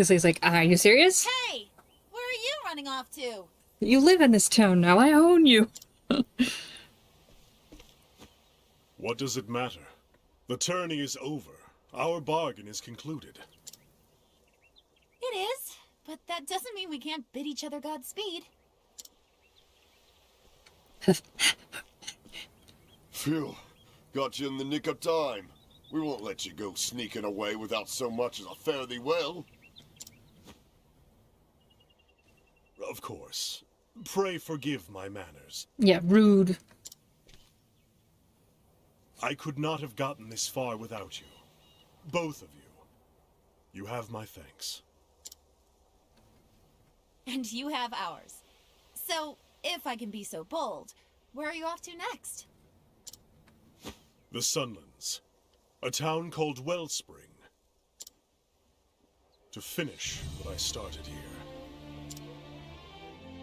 He's like, are you serious? Hey! Where are you running off to? You live in this town now, I own you. What does it matter? The tourney is over. Our bargain is concluded. It is, but that doesn't mean we can't bid each other Godspeed. Phew, got you in the nick of time. We won't let you go sneaking away without so much as a fare thee well. Of course. Pray forgive my manners. Yeah, rude. I could not have gotten this far without you. Both of you. You have my thanks. And you have ours. So, if I can be so bold, where are you off to next? The Sunlands. A town called Wellspring. To finish what I started here.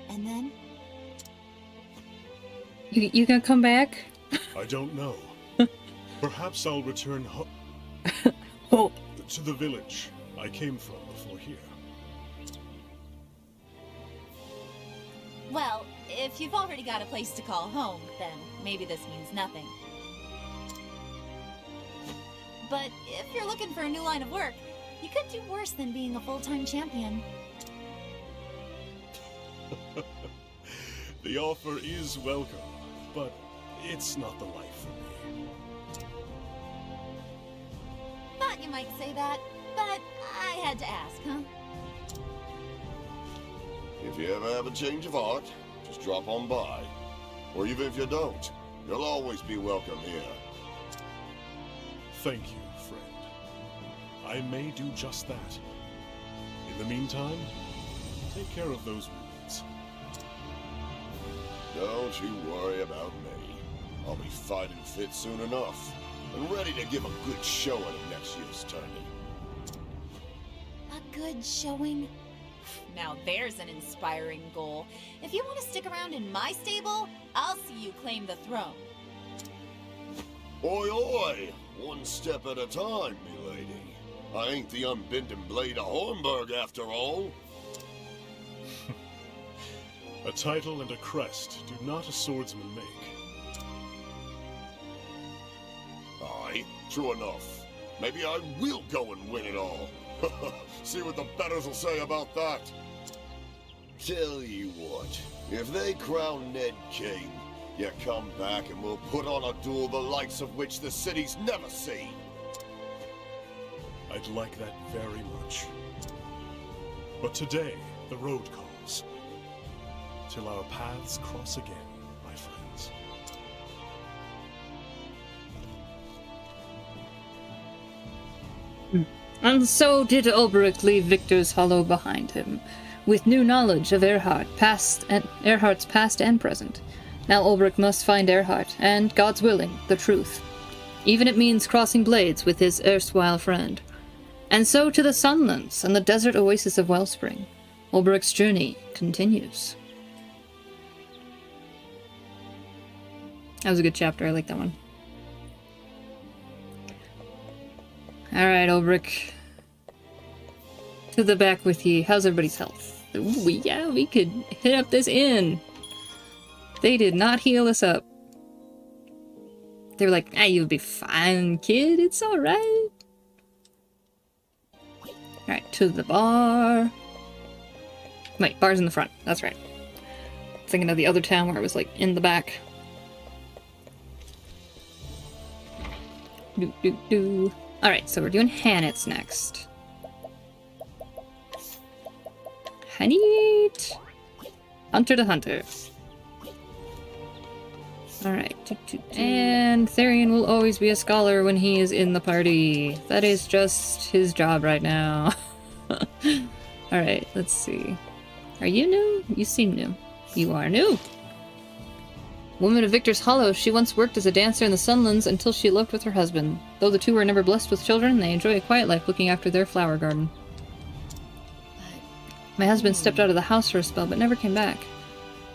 And then? You gonna come back? I don't know. Perhaps I'll return Oh. to the village I came from before here. Well, if you've already got a place to call home, then maybe this means nothing. But if you're looking for a new line of work, you could do worse than being a full-time champion. The offer is welcome, but it's not the life for me. Thought you might say that, but I had to ask, huh? If you ever have a change of heart, just drop on by. Or even if you don't, you'll always be welcome here. Thank you, friend. I may do just that. In the meantime, take care of those wounds. Don't you worry about me. I'll be fighting fit soon enough, and ready to give a good showing at next year's tourney. A good showing? Now there's an inspiring goal. If you want to stick around in my stable, I'll see you claim the throne. Oi, oi! One step at a time, milady. I ain't the unbending blade of Hornburg after all. A title and a crest do not a swordsman make. Aye, true enough. Maybe I will go and win it all. See what the betters will say about that. Tell you what, if they crown Ned king, you come back and we'll put on a duel the likes of which the city's never seen. I'd like that very much. But today, the road calls. Till our paths cross again, my friends. And so did Ulbrich leave Victor's Hollow behind him, with new knowledge of Earhart's past and present. Now Ulbrich must find Earhart, and, God's willing, the truth. Even it means crossing blades with his erstwhile friend. And so to the Sunlands and the desert oasis of Wellspring. Ulbrich's journey continues. That was a good chapter, I like that one. Alright, Ulbrich. To the back with ye. How's everybody's health? Ooh, yeah, we could hit up this inn. They did not heal us up. They were like, you'll be fine, kid. It's alright. Alright, to the bar. Wait, bar's in the front. That's right. Thinking of the other town where it was, like, in the back. Alright, so we're doing Hanitz next. Hanit! Hunter to Hunter. Alright. And Therian will always be a scholar when he is in the party. That is just his job right now. Alright, let's see. Are you new? You seem new. You are new. Woman of Victor's Hollow, she once worked as a dancer in the Sunlands until she eloped with her husband. Though the two were never blessed with children, they enjoy a quiet life looking after their flower garden. My husband stepped out of the house for a spell, but never came back.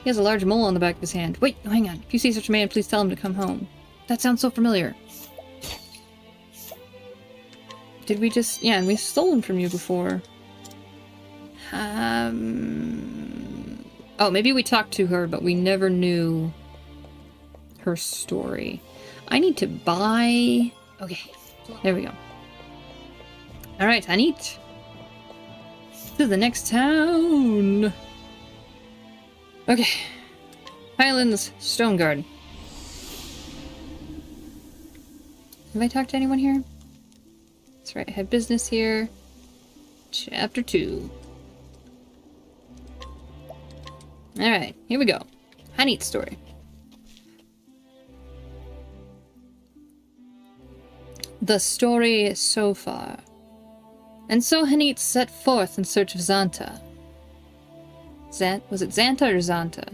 He has a large mole on the back of his hand. Wait, hang on. If you see such a man, please tell him to come home. That sounds so familiar. Did we just... Yeah, and we've stolen from you before. Oh, maybe we talked to her, but we never knew her story. I need to buy... Okay, there we go. Alright, I need to the next town. Okay. Highlands, Stoneguard. Have I talked to anyone here? That's right, I had business here. Chapter 2. Alright, here we go. Hanit's story. The story so far. And so Hanit set forth in search of Xanta. Was it Xanta or Xanta? I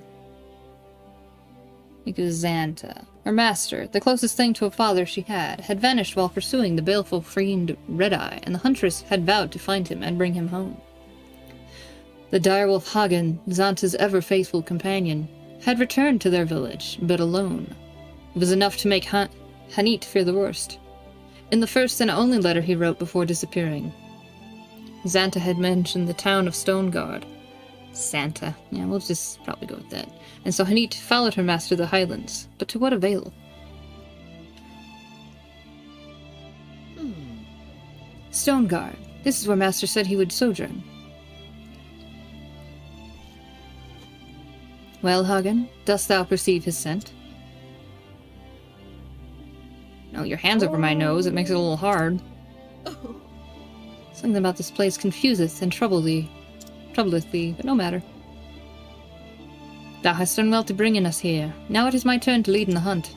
think it was Xanta. Her master, the closest thing to a father she had vanished while pursuing the baleful fiend Red-Eye, and the huntress had vowed to find him and bring him home. The direwolf Hagen, Xanta's ever-faithful companion, had returned to their village, but alone. It was enough to make Hanit fear the worst. In the first and only letter he wrote before disappearing, Xanta had mentioned the town of Stoneguard. Xanta. Yeah, we'll just probably go with that. And so Hanit followed her master to the Highlands, but to what avail? Stoneguard. This is where master said he would sojourn. Well, Hagen, dost thou perceive his scent? No, your hand's over my nose. It makes it a little hard. Something about this place confuseth and troubleth thee, but no matter. Thou hast done well to bring in us here. Now it is my turn to lead in the hunt.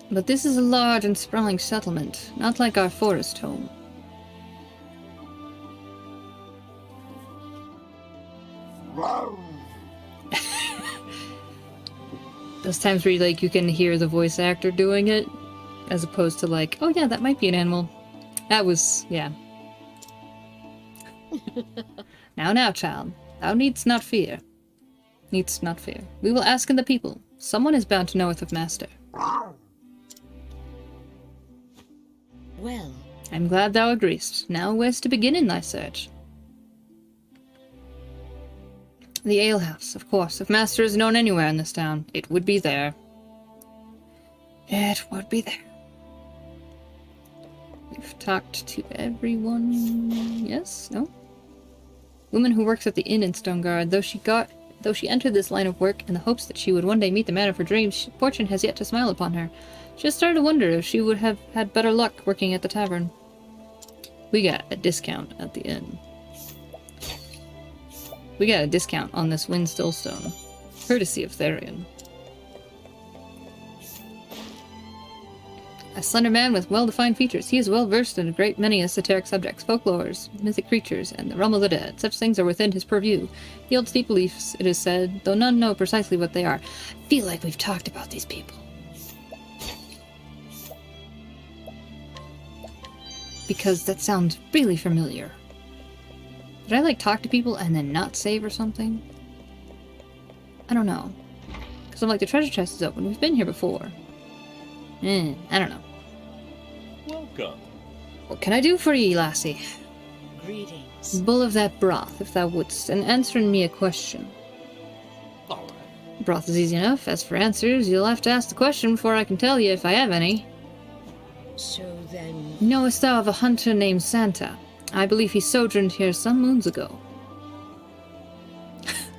But this is a large and sprawling settlement, not like our forest home. Those times where you can hear the voice actor doing it, as opposed to like, oh yeah, that might be an animal. That was, yeah. Now, child, thou needst not fear. Needst not fear. We will ask in the people. Someone is bound to knoweth of master. Well, I'm glad thou agreest. Now where's to begin in thy search? The alehouse, of course. If master is known anywhere in this town, it would be there. It would be there. We've talked to everyone. Yes? No? Woman who works at the inn in Stoneguard, though she entered this line of work in the hopes that she would one day meet the man of her dreams, fortune has yet to smile upon her. She has started to wonder if she would have had better luck working at the tavern. We got a discount at the inn. We got a discount on this Windstill Stone, courtesy of Therian. A slender man with well-defined features, he is well-versed in a great many esoteric subjects, folklores, mythic creatures, and the realm of the dead. Such things are within his purview. He holds deep beliefs, it is said, though none know precisely what they are. I feel like we've talked about these people. Because that sounds really familiar. Did I, talk to people and then not save or something? I don't know. Because I'm like, the treasure chest is open. We've been here before. I don't know. Welcome. What can I do for ye, lassie? greetings. Bowl of that broth, if thou wouldst, and answering me a question. All right. Broth is easy enough. As for answers, you'll have to ask the question before I can tell you if I have any. So then... Knowest thou of a hunter named Xanta? I believe he sojourned here some moons ago.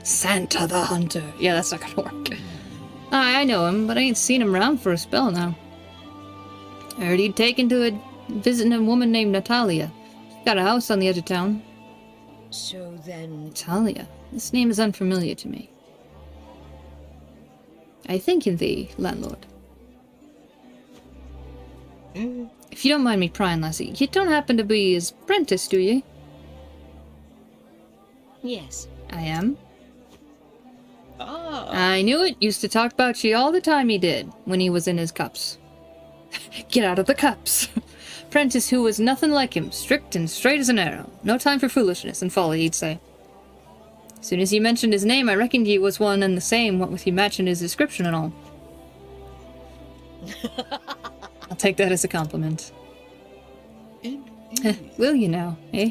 Xanta the Hunter. Yeah, that's not gonna work. I know him, but I ain't seen him around for a spell now. I heard he'd taken to visiting a woman named Natalia. She's got a house on the edge of town. So then... Natalia. This name is unfamiliar to me. I think in thee, landlord. If you don't mind me prying, lassie, you don't happen to be his apprentice, do you? Yes. I am. Ah. I knew it. Used to talk about you all the time, he did, when he was in his cups. Get out of the cups. Apprentice who was nothing like him, strict and straight as an arrow. No time for foolishness and folly, he'd say. As soon as you mentioned his name, I reckoned he was one and the same, what with you matching his description and all. I'll take that as a compliment. Indeed. Will you now, eh?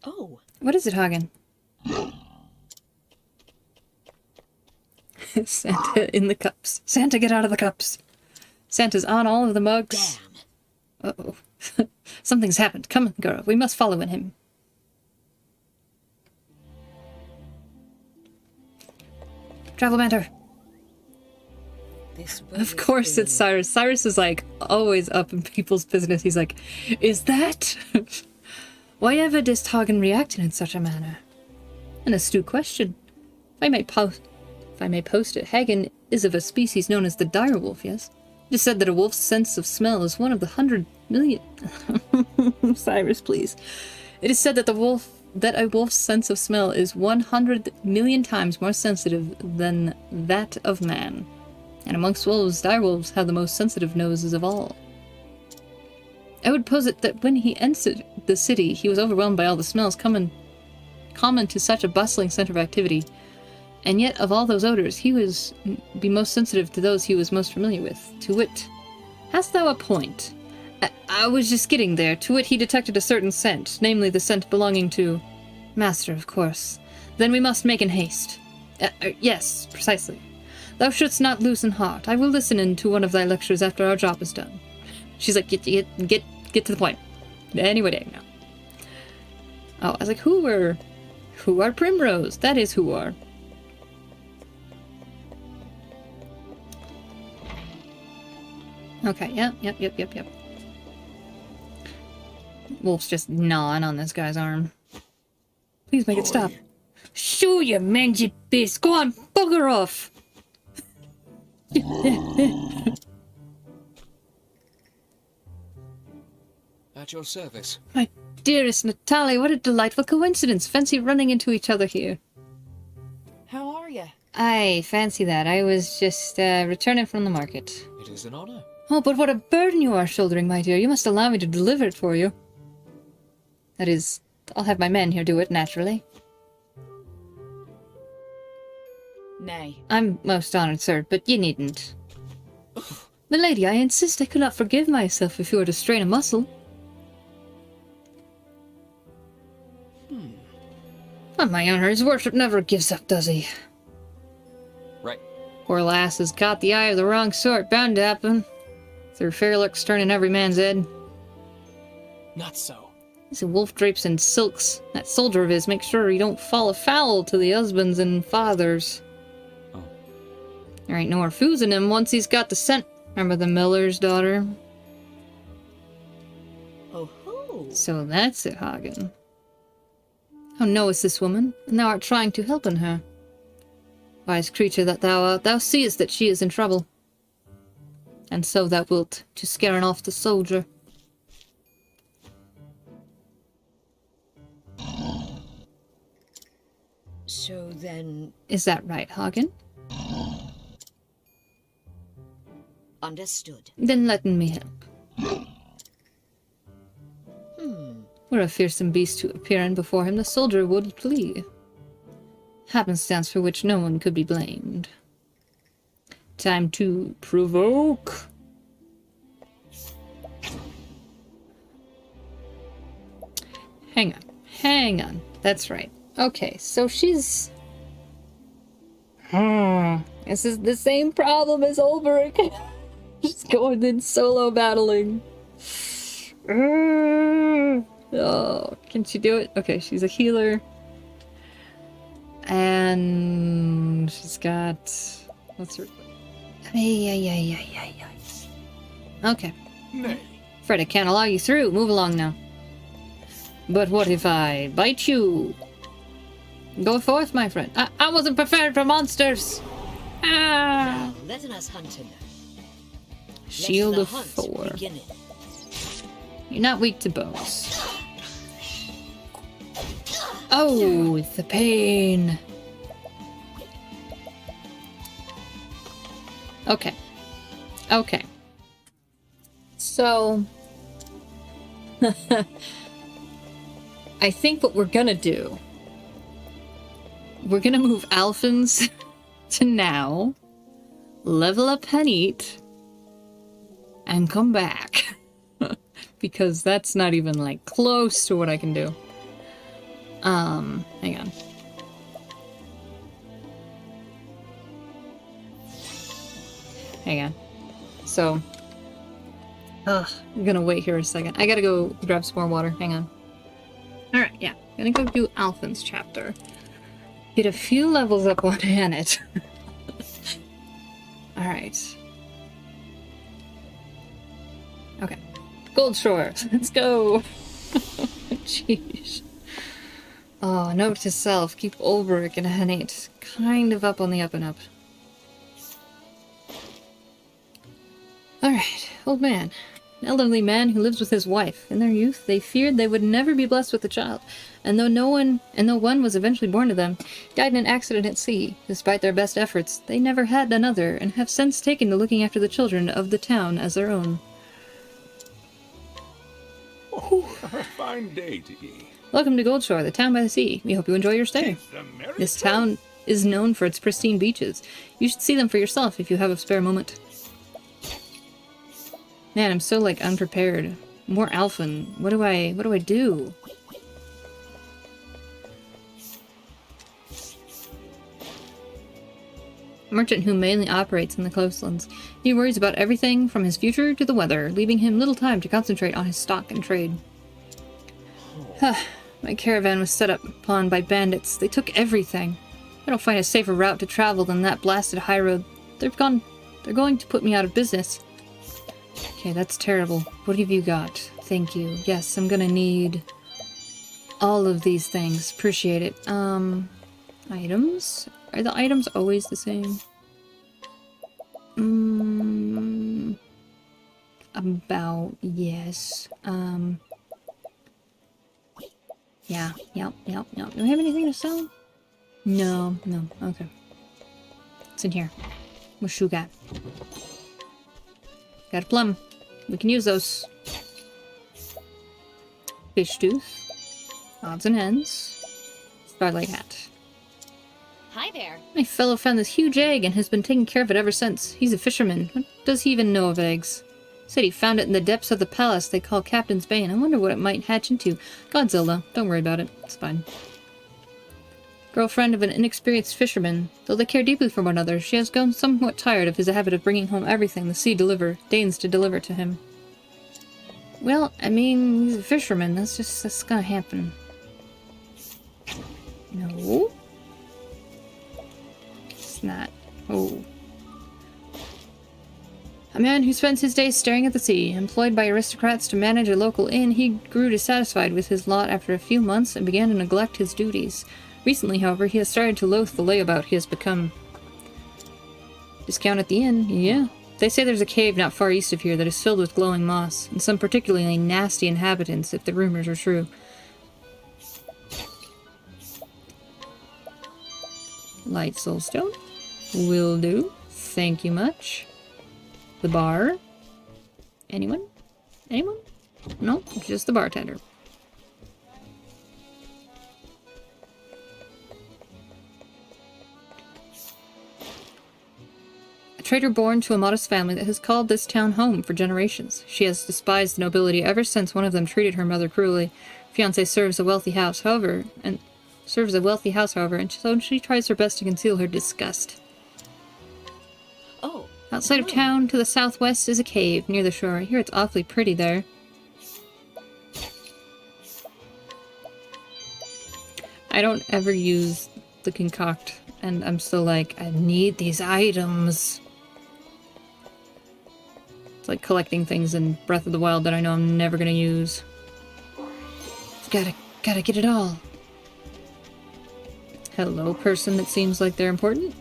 Oh, What is it, Hagen? Santa in the cups. Santa, get out of the cups. Santa's on all of the mugs. damn. Uh-oh. Something's happened. Come on, girl. We must follow in him. Travel banter. This Of course it's Cyrus. Cyrus is like always up in people's business. He's like, is that? Why ever does Hagen react in such a manner? An astute question. If I may post it, Hagen is of a species known as the direwolf, yes? It is said that a wolf's sense of smell is one of the 100 million... Cyrus, please. It is said that a wolf's sense of smell is 100 million times more sensitive than that of man. And amongst wolves, direwolves have the most sensitive noses of all. I would posit that when he entered the city, he was overwhelmed by all the smells common to such a bustling center of activity. And yet, of all those odors, he was be most sensitive to those he was most familiar with. To wit, hast thou a point? I was just getting there. To wit, he detected a certain scent, namely the scent belonging to... Master, of course. Then we must make in haste. Yes, precisely. Thou shouldst not lose in heart. I will listen in to one of thy lectures after our job is done. She's like, get to the point. Anyway, day now. Oh, I was like, who are Primrose? That is who are. Okay, yep. Wolf's just gnawing on this guy's arm. Please make it stop. Shoo, you mangy beast! Go on, bugger off! At your service. My dearest Natalie, what a delightful coincidence. Fancy running into each other here. How are you? I fancy that. I was just returning from the market. It is an honor. Oh, but what a burden you are shouldering, my dear. You must allow me to deliver it for you. That is, I'll have my men here do it, naturally. Nay. I'm most honored, sir, but you needn't. Milady, I insist. I could not forgive myself if you were to strain a muscle. On my honor, his worship never gives up, does he? Right. Poor lass has caught the eye of the wrong sort. Bound to happen. Through fair looks turning every man's head. Not so. He's a wolf drapes in silks. That soldier of his, make sure he don't fall afoul to the husbands and fathers. Oh. There ain't no more foozing him once he's got the scent. Remember the miller's daughter? Oh ho! So that's it, Hagen. How knowest this woman, and thou art trying to help in her? Wise creature that thou art, thou seest that she is in trouble. And so thou wilt, to scaring off the soldier. So then... Is that right, Hagen? Understood. Then let me help. Were a fearsome beast to appear in before him, the soldier would flee. Happenstance for which no one could be blamed. Time to provoke. Hang on. That's right. Okay, so she's... This is the same problem as over again. She's going in solo battling. Oh, can she do it? Okay, she's a healer. And she's got... What's her... Okay. Nay. Fred, I can't allow you through. Move along now. But what if I bite you? Go forth, my friend. I wasn't prepared for monsters. Ah! Now, let us hunt him. Shield Let of the hunt 4. begin. You're not weak to bows. Oh, the pain. Okay. So... I think what we're gonna do... We're gonna move Alphonse to now level up and eat and come back. Because that's not even like close to what I can do. Hang on. Hang on. So, I'm gonna wait here a second. I gotta go grab some more water. Hang on. Alright, yeah. Gonna go do Alphen's chapter. Get a few levels up on Hanet. Alright. Okay. Goldshore. Let's go. Jeez. Oh, note to self. Keep Ulbrich and Hanet kind of up on the up and up. Alright, old man. An elderly man who lives with his wife. In their youth, they feared they would never be blessed with a child, and though one was eventually born to them, died in an accident at sea. Despite their best efforts, they never had another, and have since taken to looking after the children of the town as their own. Oh, a fine day to ye. Welcome to Goldshore, the town by the sea. We hope you enjoy your stay. This town is known for its pristine beaches. You should see them for yourself if you have a spare moment. Man, I'm so, like, unprepared. More Alphen. What do I do? A merchant who mainly operates in the coastlands. He worries about everything from his future to the weather, leaving him little time to concentrate on his stock and trade. My caravan was set upon by bandits. They took everything. I don't find a safer route to travel than that blasted high road. They're going to put me out of business. Okay, that's terrible. What have you got? Thank you. Yes, I'm gonna need all of these things. Appreciate it. Items? Are the items always the same? About, yes. Yeah, yep. Do I have anything to sell? No, okay. What's in here? What you got? Got a plum. We can use those. Fish tooth. Odds and ends. Starlight hat. Hi there. My fellow found this huge egg and has been taking care of it ever since. He's a fisherman. What does he even know of eggs? Said he found it in the depths of the palace they call Captain's Bane. I wonder what it might hatch into. Godzilla. Don't worry about it. It's fine. Girlfriend of an inexperienced fisherman. Though they care deeply for one another, she has grown somewhat tired of his habit of bringing home everything the sea deigns to deliver to him. Well, I mean, he's a fisherman. That's gonna happen. No. It's not. Oh. A man who spends his days staring at the sea. Employed by aristocrats to manage a local inn, he grew dissatisfied with his lot after a few months and began to neglect his duties. Recently, however, he has started to loathe the layabout he has become. Discount at the inn? Yeah. They say there's a cave not far east of here that is filled with glowing moss, and some particularly nasty inhabitants, if the rumors are true. Light soulstone. Will do. Thank you much. The bar? Anyone? Anyone? No, just the bartender. A trader born to a modest family that has called this town home for generations. She has despised the nobility ever since one of them treated her mother cruelly. Fiancé serves a wealthy house, however, and so she tries her best to conceal her disgust. Oh. Outside of town, to the southwest, is a cave near the shore. I hear it's awfully pretty there. I don't ever use the concoct, and I'm still like, I need these items. It's like collecting things in Breath of the Wild that I know I'm never gonna use. Gotta get it all. Hello, person that seems like they're important.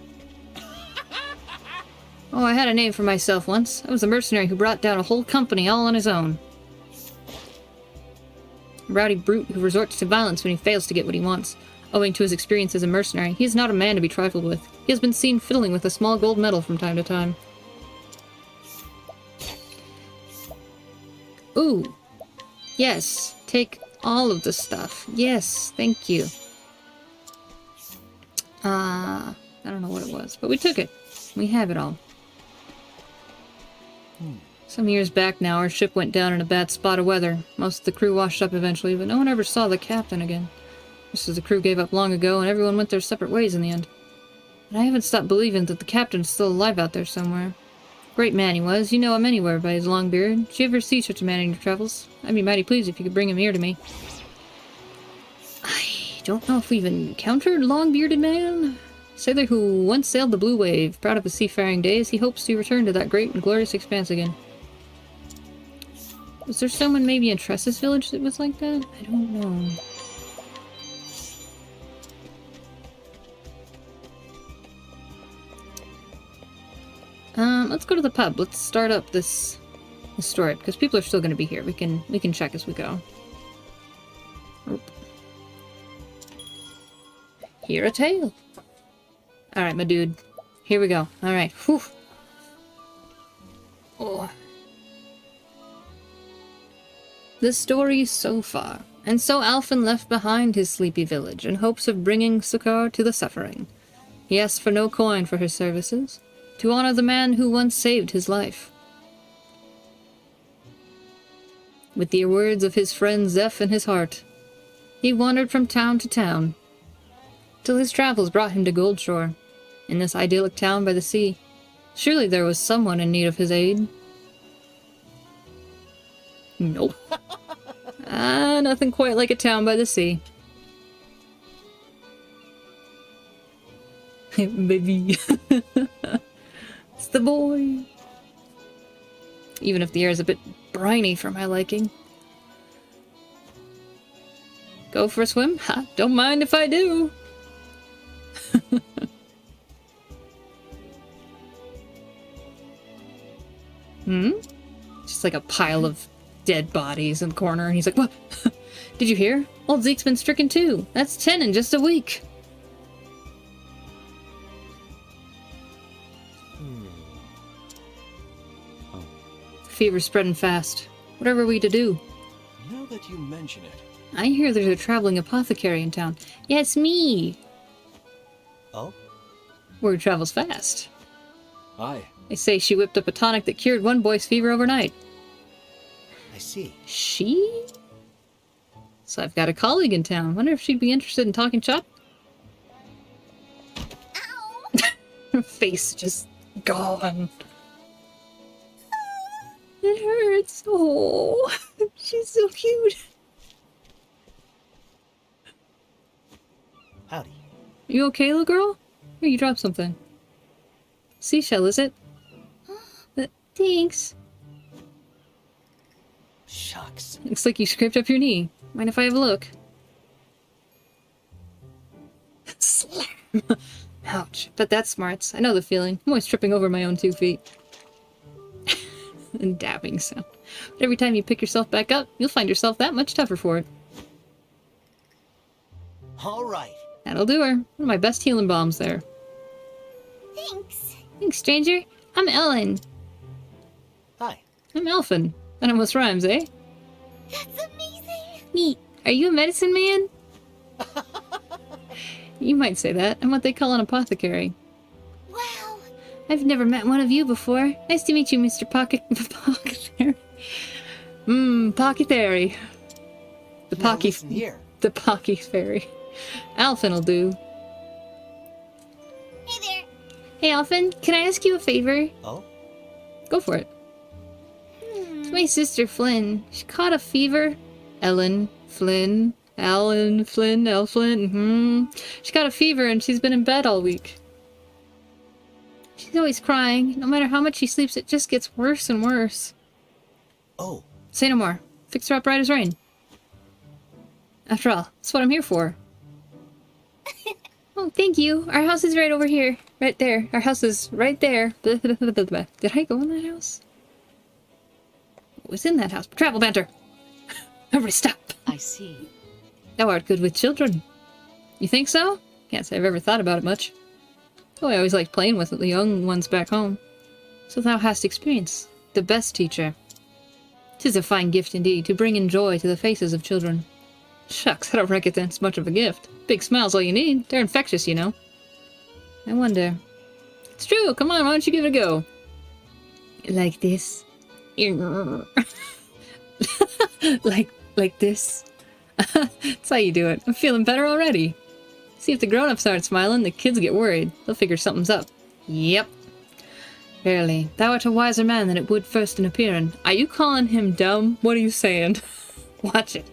Oh, I had a name for myself once. I was a mercenary who brought down a whole company all on his own. A rowdy brute who resorts to violence when he fails to get what he wants. Owing to his experience as a mercenary, he is not a man to be trifled with. He has been seen fiddling with a small gold medal from time to time. Ooh. Yes. Take all of the stuff. Yes. Thank you. I don't know what it was, but we took it. We have it all. Some years back now, our ship went down in a bad spot of weather. Most of the crew washed up eventually, but no one ever saw the captain again. Just as the crew gave up long ago, and everyone went their separate ways in the end. But I haven't stopped believing that the captain's still alive out there somewhere. Great man he was. You know him anywhere by his long beard. Did you ever see such a man in your travels? I'd be mighty pleased if you could bring him here to me. I don't know if we've encountered a long-bearded man. Sailor who once sailed the blue wave, proud of his seafaring days, he hopes to return to that great and glorious expanse again. Was there someone maybe in Tress's village that was like that? I don't know. Let's go to the pub. Let's start up this story, because people are still going to be here. We can check as we go. Oop. Hear a tale. Alright, my dude. Here we go. Alright. Whew. Oh. The story so far. And so Alphen left behind his sleepy village in hopes of bringing succor to the suffering. He asked for no coin for his services, to honor the man who once saved his life. With the words of his friend Zeph in his heart, he wandered from town to town, till his travels brought him to Goldshore, in this idyllic town by the sea. Surely there was someone in need of his aid. Nope. Nothing quite like a town by the sea. Baby. It's the boy. Even if the air is a bit briny for my liking. Go for a swim? Ha, don't mind if I do. Just like a pile of dead bodies in the corner, and he's like, what? Did you hear? Old Zeke's been stricken too. That's 10 in just a week. Fever's spreading fast. Whatever are we to do? Now that you mention it. I hear there's a traveling apothecary in town. Yeah, it's me. Oh? Word travels fast. Aye. They say she whipped up a tonic that cured one boy's fever overnight. I see. She? So I've got a colleague in town. Wonder if she'd be interested in talking shop? Ow! Her face just gone. It hurts. Oh, she's so cute. Howdy. You okay, little girl? Here, you dropped something. Seashell, is it? Thanks. Shucks. Looks like you scraped up your knee. Mind if I have a look? Slam! Ouch. Bet that smarts. I know the feeling. I'm always tripping over my own 2 feet. And dabbing sound. But every time you pick yourself back up, you'll find yourself that much tougher for it. All right. That'll do her. One of my best healing bombs there. Thanks. Thanks, stranger. I'm Ellen. Hi. I'm Elfin. That almost rhymes, eh? That's amazing. Neat. Are you a medicine man? You might say that. I'm what they call an apothecary. Wow. I've never met one of you before. Nice to meet you, Mr. Pocketary. Pocketary. The Now Pocky... listen here. The Pocky Fairy. Alphin'll do. Hey there. Hey, Alphin, can I ask you a favor? Oh? Go for it. It's my sister, Flynn. She caught a fever. Ellen, Flynn, Alan, Flynn, Elflin. She got a fever and she's been in bed all week. She's always crying. No matter how much she sleeps, it just gets worse and worse. Oh. Say no more. Fix her up right as rain. After all, that's what I'm here for. Oh, thank you. Our house is right over here. Right there. Our house is right there. Did I go in that house? What was in that house? Travel banter! Everybody stop! I see. Thou art good with children. You think so? Can't say I've ever thought about it much. Oh, I always liked playing with the young ones back home. So thou hast experience. The best teacher. 'Tis a fine gift indeed, to bring in joy to the faces of children. Shucks, I don't reckon that's much of a gift. Big smile's all you need. They're infectious, you know. I wonder. It's true. Come on, why don't you give it a go? Like this. like this. That's how you do it. I'm feeling better already. See, if the grown-ups aren't smiling, the kids get worried. They'll figure something's up. Yep. Verily, thou art a wiser man than it would first in appearing. Are you calling him dumb? What are you saying? Watch it.